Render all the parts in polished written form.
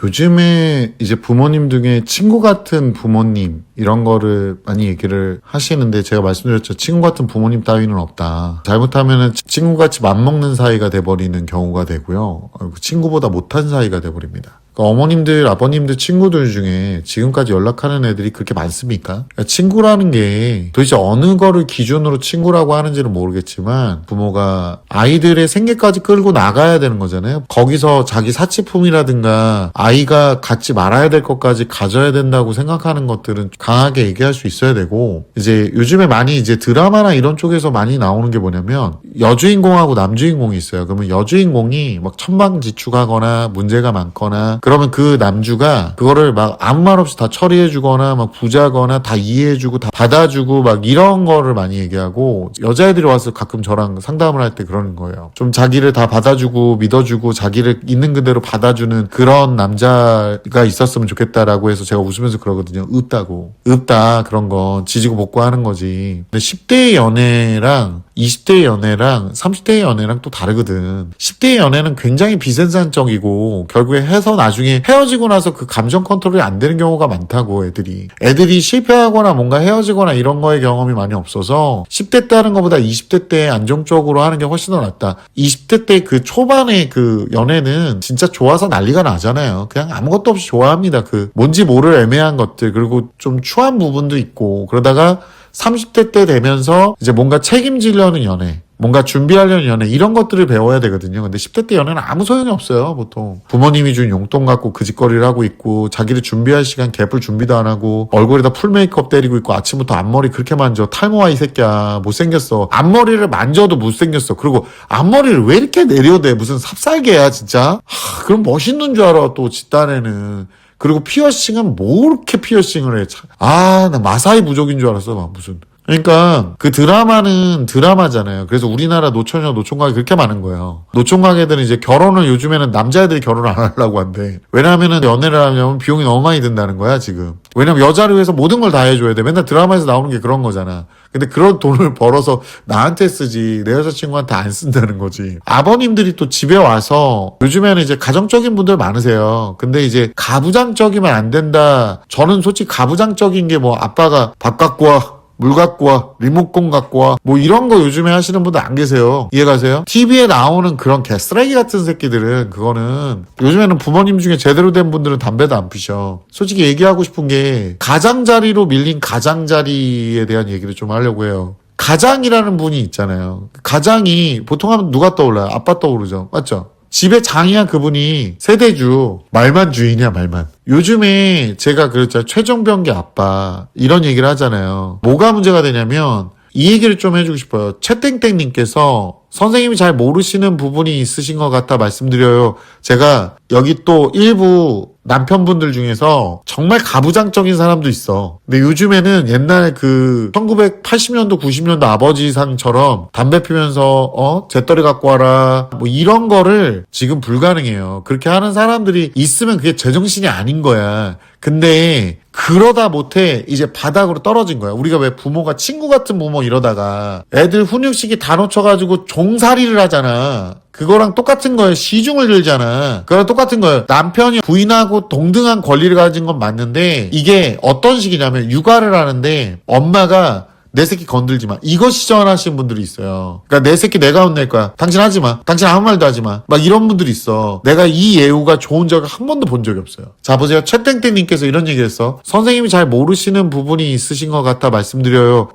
요즘에 이제 부모님 중에 친구 같은 부모님 이런 거를 많이 얘기를 하시는데, 제가 말씀드렸죠. 친구 같은 부모님 따위는 없다. 잘못하면은 친구같이 맘먹는 사이가 돼버리는 경우가 되고요. 친구보다 못한 사이가 돼버립니다. 그러니까 어머님들, 아버님들 친구들 중에 지금까지 연락하는 애들이 그렇게 많습니까? 그러니까 친구라는 게 도대체 어느 거를 기준으로 친구라고 하는지는 모르겠지만, 부모가 아이들의 생계까지 끌고 나가야 되는 거잖아요. 거기서 자기 사치품이라든가 아이가 갖지 말아야 될 것까지 가져야 된다고 생각하는 것들은 강하게 얘기할 수 있어야 되고, 이제 요즘에 많이 이제 드라마나 이런 쪽에서 많이 나오는 게 뭐냐면, 여주인공하고 남주인공이 있어요. 그러면 여주인공이 막 천방지축하거나 문제가 많거나, 그러면 그 남주가 그거를 막 아무 말 없이 다 처리해주거나 막 부자거나 다 이해해주고 다 받아주고 막 이런 거를 많이 얘기하고, 여자애들이 와서 가끔 저랑 상담을 할 때 그러는 거예요. 좀 자기를 다 받아주고 믿어주고 자기를 있는 그대로 받아주는 그런 남자가 있었으면 좋겠다라고 해서 제가 웃으면서 그러거든요. 없다. 그런 건 지지고 볶고 하는 거지. 근데 10대의 연애랑 20대의 연애랑 30대의 연애랑 또 다르거든. 10대의 연애는 굉장히 비생산적이고 결국에 해서 나중에 헤어지고 나서 그 감정 컨트롤이 안 되는 경우가 많다고. 애들이 실패하거나 뭔가 헤어지거나 이런 거에 경험이 많이 없어서 10대 때 하는 것보다 20대 때 안정적으로 하는 게 훨씬 더 낫다. 20대 때 그 초반의 그 연애는 진짜 좋아서 난리가 나잖아요. 그냥 아무것도 없이 좋아합니다. 그 뭔지 모를 애매한 것들, 그리고 좀 추한 부분도 있고, 그러다가 30대 때 되면서 이제 뭔가 책임지려는 연애, 뭔가 준비하려는 연애, 이런 것들을 배워야 되거든요. 근데 10대 때 연애는 아무 소용이 없어요. 보통 부모님이 준 용돈 갖고 그 짓거리를 하고 있고, 자기를 준비할 시간 개뿔 준비도 안 하고, 얼굴에다 풀 메이크업 때리고 있고, 아침부터 앞머리 그렇게 만져. 탈모야 이 새끼야. 못생겼어. 앞머리를 만져도 못생겼어. 그리고 앞머리를 왜 이렇게 내려대. 무슨 삽살개야 진짜. 그럼 멋있는 줄 알아 또 집단에는. 그리고 피어싱은 뭐 이렇게 피어싱을 해. 나 마사이 부족인 줄 알았어. 막 무슨. 그러니까 그 드라마는 드라마잖아요. 그래서 우리나라 노처녀, 노총각이 그렇게 많은 거예요. 노총각애들은 이제 결혼을 요즘에는 남자애들이 결혼을 안 하려고 한대. 왜냐하면은 연애를 하려면 비용이 너무 많이 든다는 거야 지금. 왜냐면 여자를 위해서 모든 걸 다 해줘야 돼. 맨날 드라마에서 나오는 게 그런 거잖아. 근데 그런 돈을 벌어서 나한테 쓰지 내 여자친구한테 안 쓴다는 거지. 아버님들이 또 집에 와서, 요즘에는 이제 가정적인 분들 많으세요. 근데 이제 가부장적이면 안 된다. 저는 솔직히 가부장적인 게 뭐 아빠가 밥 갖고 와, 물 갖고 와, 리모컨 갖고 와, 뭐 이런 거 요즘에 하시는 분들 안 계세요. 이해가세요? TV에 나오는 그런 개쓰레기 같은 새끼들은, 그거는 요즘에는 부모님 중에 제대로 된 분들은 담배도 안 피셔. 솔직히 얘기하고 싶은 게, 가장자리로 밀린 가장자리에 대한 얘기를 좀 하려고 해요. 가장이라는 분이 있잖아요. 가장이 보통 하면 누가 떠올라요? 아빠 떠오르죠. 맞죠? 집의 장이야 그분이. 세대주. 말만 주인이야 말만. 요즘에 제가 그랬죠. 최종병기 아빠 이런 얘기를 하잖아요. 뭐가 문제가 되냐면, 이 얘기를 좀 해주고 싶어요. 최땡땡님께서 선생님이 잘 모르시는 부분이 있으신 것 같아 말씀드려요. 제가 여기 또 일부 남편분들 중에서 정말 가부장적인 사람도 있어. 근데 요즘에는 옛날에 그 1980년도 90년도 아버지상처럼 담배 피면서 재떨이 갖고 와라 뭐 이런 거를 지금 불가능해요. 그렇게 하는 사람들이 있으면 그게 제정신이 아닌 거야. 근데 그러다 못해 이제 바닥으로 떨어진 거야. 우리가 왜 부모가 친구 같은 부모 이러다가 애들 훈육시키 다 놓쳐가지고 종살이를 하잖아. 그거랑 똑같은 거예요. 시중을 들잖아. 그거랑 똑같은 거예요. 남편이 부인하고 동등한 권리를 가진 건 맞는데, 이게 어떤 식이냐면, 육아를 하는데 엄마가 내 새끼 건들지 마, 이거 시전하시는 분들이 있어요. 그러니까 내 새끼 내가 혼낼 거야. 당신 하지 마. 당신 아무 말도 하지 마. 막 이런 분들이 있어. 내가 이 예우가 좋은 적을 한 번도 본 적이 없어요. 자, 보세요. 최땡땡님께서 이런 얘기 했어. 선생님이 잘 모르시는 부분이 있으신 것 같아 말씀드려요.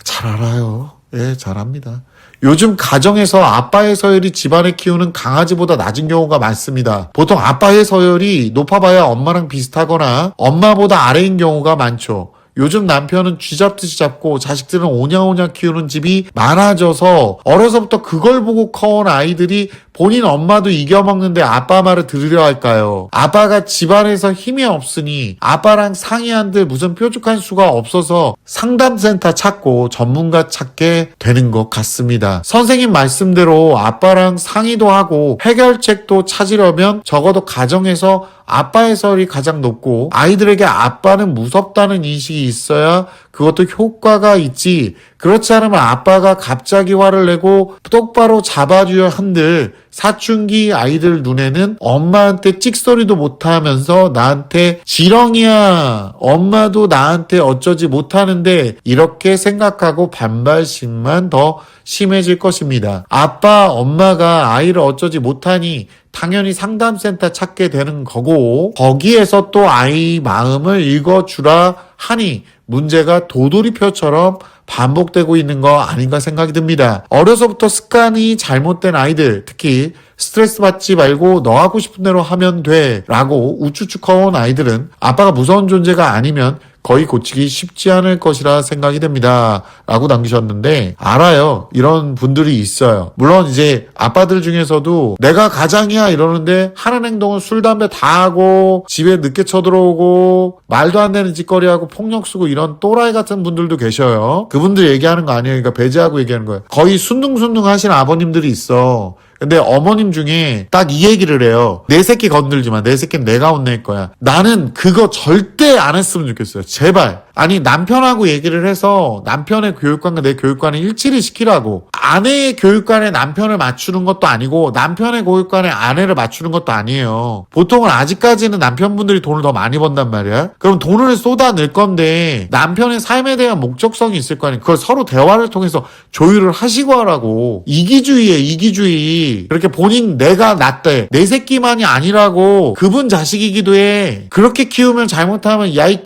잘 알아요. 예, 잘합니다. 요즘 가정에서 아빠의 서열이 집안을 키우는 강아지보다 낮은 경우가 많습니다. 보통 아빠의 서열이 높아봐야 엄마랑 비슷하거나 엄마보다 아래인 경우가 많죠. 요즘 남편은 쥐잡듯이 잡고 자식들은 오냐오냐 키우는 집이 많아져서 어려서부터 그걸 보고 커온 아이들이 본인 엄마도 이겨먹는데 아빠 말을 들으려 할까요? 아빠가 집안에서 힘이 없으니 아빠랑 상의한들 무슨 뾰족한 수가 없어서 상담센터 찾고 전문가 찾게 되는 것 같습니다. 선생님 말씀대로 아빠랑 상의도 하고 해결책도 찾으려면 적어도 가정에서 아빠의 서열이 가장 높고 아이들에게 아빠는 무섭다는 인식이 있어야 그것도 효과가 있지. 그렇지 않으면 아빠가 갑자기 화를 내고 똑바로 잡아줘야 한들 사춘기 아이들 눈에는 엄마한테 찍소리도 못하면서 나한테 지렁이야, 엄마도 나한테 어쩌지 못하는데 이렇게 생각하고 반발심만 더 심해질 것입니다. 아빠, 엄마가 아이를 어쩌지 못하니 당연히 상담센터 찾게 되는 거고, 거기에서 또 아이 마음을 읽어주라 하니 문제가 도돌이표처럼 반복되고 있는 거 아닌가 생각이 듭니다. 어려서부터 습관이 잘못된 아이들, 특히 스트레스 받지 말고 너 하고 싶은 대로 하면 돼 라고 우쭈쭈 커온 아이들은 아빠가 무서운 존재가 아니면 거의 고치기 쉽지 않을 것이라 생각이 됩니다 라고 남기셨는데, 알아요, 이런 분들이 있어요. 물론 이제 아빠들 중에서도 내가 가장이야 이러는데 하는 행동은 술, 담배 다 하고 집에 늦게 쳐들어오고 말도 안 되는 짓거리하고 폭력 쓰고 이런 또라이 같은 분들도 계셔요. 그분들 얘기하는 거 아니에요. 그러니까 배제하고 얘기하는 거예요. 거의 순둥순둥 하시는 아버님들이 있어. 근데 어머님 중에 딱 이 얘기를 해요. 내 새끼 건들지 마. 내 새끼는 내가 혼낼 거야. 나는 그거 절대 안 했으면 좋겠어요. 제발. 아니, 남편하고 얘기를 해서 남편의 교육관과 내 교육관을 일치를 시키라고. 아내의 교육관에 남편을 맞추는 것도 아니고 남편의 교육관에 아내를 맞추는 것도 아니에요. 보통은 아직까지는 남편분들이 돈을 더 많이 번단 말이야. 그럼 돈을 쏟아낼 건데 남편의 삶에 대한 목적성이 있을 거 아니에요. 그걸 서로 대화를 통해서 조율을 하시고 하라고. 이기주의에 이기주의. 그렇게 본인 내가 낫대. 내 새끼만이 아니라고. 그분 자식이기도 해. 그렇게 키우면 잘못하면 야 이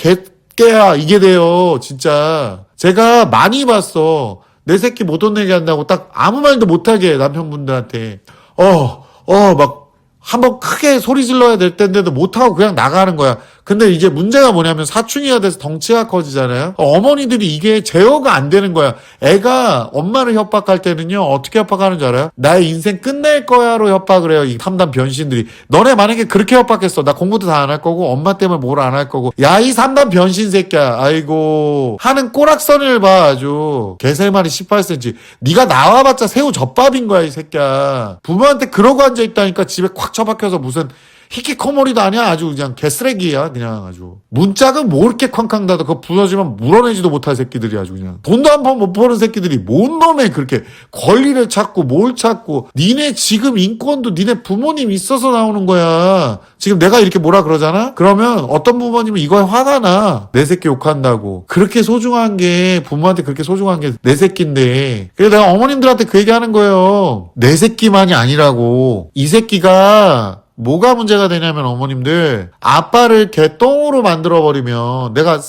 개야 이게 돼요. 진짜. 제가 많이 봤어. 내 새끼 못 혼내게 한다고 딱 아무 말도 못하게 해, 남편분들한테. 막 한번 크게 소리 질러야 될 텐데도 못하고 그냥 나가는 거야. 근데 이제 문제가 뭐냐면 사춘기가 돼서 덩치가 커지잖아요. 어머니들이 이게 제어가 안 되는 거야. 애가 엄마를 협박할 때는요, 어떻게 협박하는 줄 알아요? 나의 인생 끝낼 거야로 협박을 해요. 이 탐단 변신들이. 너네 만약에 그렇게 협박했어. 나 공부도 다 안 할 거고 엄마 때문에 뭘 안 할 거고. 야, 이 3단 변신 새끼야. 아이고. 하는 꼬락서리를 봐. 아주. 개새마리 18cm. 네가 나와봤자 새우 젓밥인 거야 이 새끼야. 부모한테 그러고 앉아있다니까. 집에 콱 처박혀서 무슨 히키코모리도 아니야. 아주 그냥 개쓰레기야. 그냥 아주. 문짝은 뭐 이렇게 쾅쾅 닫아. 그거 부서지면 물어내지도 못할 새끼들이 아주 그냥. 돈도 한 번 못 버는 새끼들이 뭔 놈에 그렇게 권리를 찾고 뭘 찾고. 니네 지금 인권도 니네 부모님 있어서 나오는 거야. 지금 내가 이렇게 뭐라 그러잖아? 그러면 어떤 부모님은 이거에 화가 나. 내 새끼 욕한다고. 그렇게 소중한 게, 부모한테 그렇게 소중한 게 내 새끼인데. 그래서 내가 어머님들한테 그 얘기 하는 거예요. 내 새끼만이 아니라고. 이 새끼가 뭐가 문제가 되냐면 어머님들, 아빠를 개똥으로 만들어버리면, 내가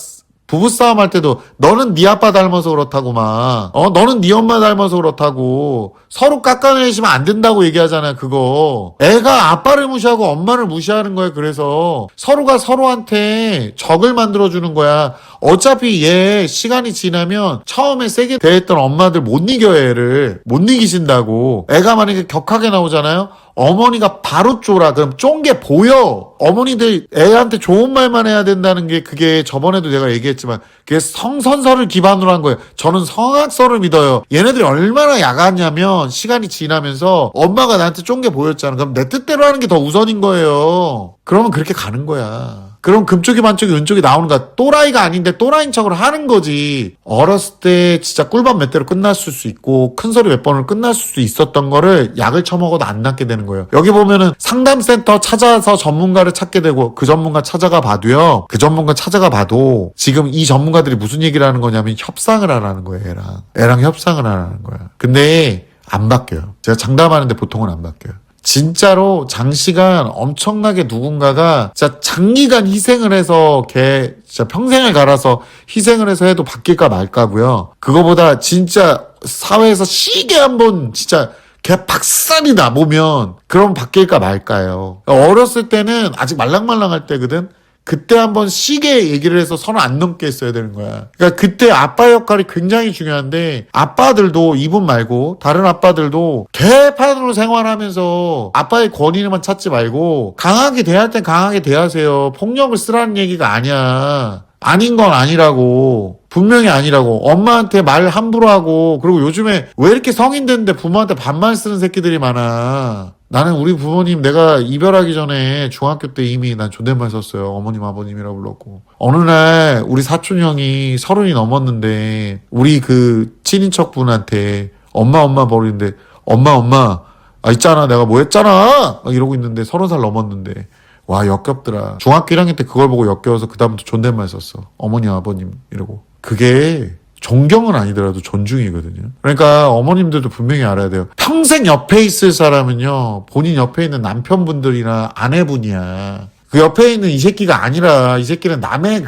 부부싸움 할 때도 너는 네 아빠 닮아서 그렇다고 막, 너는 네 엄마 닮아서 그렇다고 서로 깎아내리시면 안 된다고 얘기하잖아요. 그거 애가 아빠를 무시하고 엄마를 무시하는 거예요. 그래서 서로가 서로한테 적을 만들어주는 거야. 어차피 얘 시간이 지나면 처음에 세게 대했던 엄마들 못 이겨요. 애를 못 이기신다고. 애가 만약에 격하게 나오잖아요. 어머니가 바로 쫄아. 그럼 쫀 게 보여. 어머니들 애한테 좋은 말만 해야 된다는 게, 그게 저번에도 내가 얘기했지만 그게 성선설을 기반으로 한 거예요. 저는 성악설을 믿어요. 얘네들이 얼마나 야갔냐면 시간이 지나면서 엄마가 나한테 쫀 게 보였잖아. 그럼 내 뜻대로 하는 게 더 우선인 거예요. 그러면 그렇게 가는 거야. 그럼 금쪽이 반쪽이 은쪽이 나오는 거야. 또라이가 아닌데 또라이인 척을 하는 거지. 어렸을 때 진짜 꿀밤 몇 대로 끝났을 수 있고 큰 소리 몇 번을 끝났을 수 있었던 거를 약을 처먹어도 안 낫게 되는 거예요. 여기 보면은 상담센터 찾아서 전문가를 찾게 되고, 그 전문가 찾아가 봐도요, 그 전문가 찾아가 봐도 지금 이 전문가들이 무슨 얘기를 하는 거냐면 협상을 하라는 거예요. 애랑 협상을 하라는 거야. 근데 안 바뀌어요. 제가 장담하는데 보통은 안 바뀌어요. 진짜로 장시간 엄청나게 누군가가 진짜 장기간 희생을 해서 걔 진짜 평생을 갈아서 희생을 해서 해도 바뀔까 말까고요. 그거보다 진짜 사회에서 시계 한번 진짜 걔 박살이 나보면 그럼 바뀔까 말까요. 어렸을 때는 아직 말랑말랑할 때거든. 그때 한번 시계 얘기를 해서 선 안 넘게 했어야 되는 거야. 그러니까 그때 아빠 역할이 굉장히 중요한데, 아빠들도, 이분 말고 다른 아빠들도 개판으로 생활하면서 아빠의 권위만 찾지 말고 강하게 대할 땐 강하게 대하세요. 폭력을 쓰라는 얘기가 아니야. 아닌 건 아니라고. 분명히 아니라고. 엄마한테 말 함부로 하고, 그리고 요즘에 왜 이렇게 성인 됐는데 부모한테 반말 쓰는 새끼들이 많아. 나는 우리 부모님 내가 이별하기 전에 중학교 때 이미 난 존댓말 썼어요. 어머님 아버님이라 불렀고. 어느 날 우리 사촌 형이 30이 넘었는데 우리 그 친인척 분한테 엄마 버리는데 엄마 있잖아 내가 뭐 했잖아 막 이러고 있는데 30살 넘었는데 와 역겹더라. 중학교 1학년 때 그걸 보고 역겨워서 그다음부터 존댓말 썼어. 어머니 아버님 이러고. 그게 존경은 아니더라도 존중이거든요. 그러니까 어머님들도 분명히 알아야 돼요. 평생 옆에 있을 사람은요 본인 옆에 있는 남편분들이나 아내분이야. 그 옆에 있는 이 새끼가 아니라 이 새끼는 남의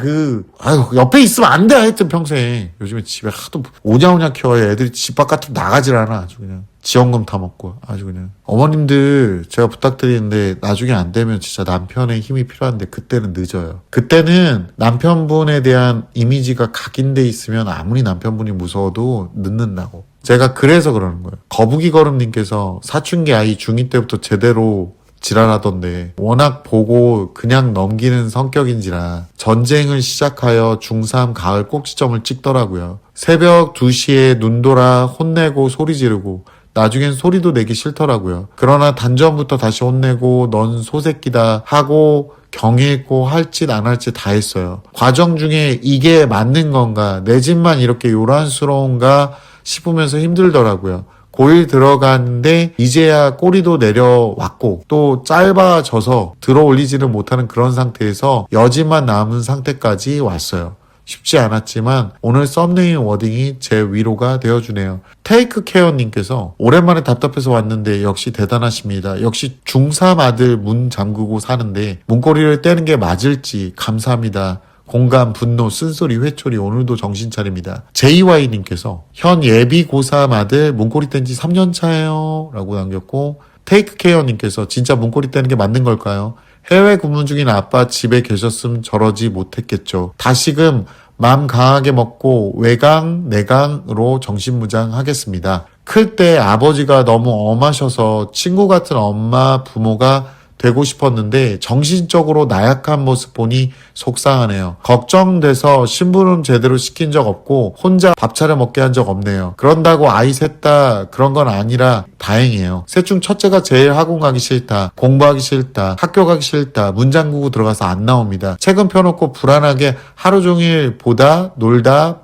옆에 있으면 안 돼 하여튼 평생. 요즘에 집에 하도 오냐오냐 키워야 애들이 집 바깥으로 나가질 않아. 아주 그냥 지원금 타먹고 아주 그냥. 어머님들 제가 부탁드리는데 나중에 안 되면 진짜 남편의 힘이 필요한데 그때는 늦어요. 그때는 남편분에 대한 이미지가 각인돼 있으면 아무리 남편분이 무서워도 늦는다고. 제가 그래서 그러는 거예요. 거북이 걸음님께서 사춘기 아이 중2 때부터 제대로 지랄하던데 워낙 보고 그냥 넘기는 성격인지라 전쟁을 시작하여 중3 가을 꼭지점을 찍더라고요. 새벽 2시에 눈 돌아 혼내고 소리 지르고 나중엔 소리도 내기 싫더라고요. 그러나 단전부터 다시 혼내고 넌 소새끼다 하고 경했고 할 짓 안 할 짓 다 했어요. 과정 중에 이게 맞는 건가 내 집만 이렇게 요란스러운가 싶으면서 힘들더라고요. 고1 들어갔는데 이제야 꼬리도 내려왔고 또 짧아져서 들어올리지는 못하는 그런 상태에서 여지만 남은 상태까지 왔어요. 쉽지 않았지만 오늘 썸네일 워딩이 제 위로가 되어주네요. 테이크 케어님께서 오랜만에 답답해서 왔는데 역시 대단하십니다. 역시 중3 아들 문 잠그고 사는데 문고리를 떼는 게 맞을지 감사합니다. 공감, 분노, 쓴소리, 회초리 오늘도 정신 차립니다. JY님께서 현 예비 고3 아들 문고리 뗀 지 3년 차예요 라고 남겼고 테이크케어님께서 진짜 문고리 떼는 게 맞는 걸까요? 해외 근무 중인 아빠 집에 계셨으면 저러지 못했겠죠. 다시금 맘 강하게 먹고 외강, 내강으로 정신무장하겠습니다. 클 때 아버지가 너무 엄하셔서 친구 같은 엄마, 부모가 되고 싶었는데 정신적으로 나약한 모습 보니 속상하네요. 걱정돼서 심부름 제대로 시킨 적 없고 혼자 밥 차려 먹게 한 적 없네요. 그런다고 아이 셋 다 그런 건 아니라 다행이에요. 셋 중 첫째가 제일 학원 가기 싫다, 공부하기 싫다, 학교 가기 싫다, 문 잠그고 들어가서 안 나옵니다. 책은 펴놓고 불안하게 하루 종일 보다 놀다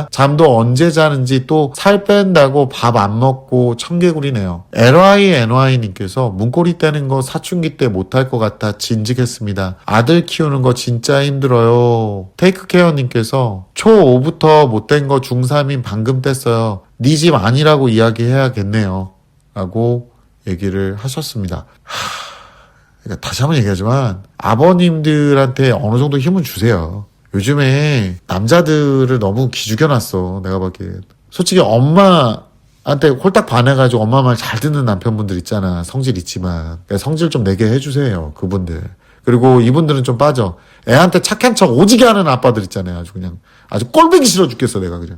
잠도 언제 자는지 또 살 뺀다고 밥 안 먹고 청개구리네요. LYNY님께서 문고리 떼는 거 사춘기 때 못할 것 같아 진직했습니다. 아들 키우는 거 진짜 힘들어요. 테이크케어님께서 초5부터 못된 거 중3인 방금 뗐어요. 네 집 아니라고 이야기해야겠네요. 라고 얘기를 하셨습니다. 그러니까 다시 한번 얘기하지만 아버님들한테 어느 정도 힘은 주세요. 요즘에 남자들을 너무 기죽여놨어. 내가 보기엔. 솔직히 엄마한테 홀딱 반해가지고 엄마 말 잘 듣는 남편분들 있잖아. 성질 있지만. 그러니까 성질 좀 내게 해주세요. 그분들. 그리고 이분들은 좀 빠져. 애한테 착한 척 오지게 하는 아빠들 있잖아요. 아주 그냥. 아주 꼴보기 싫어 죽겠어 내가 그냥.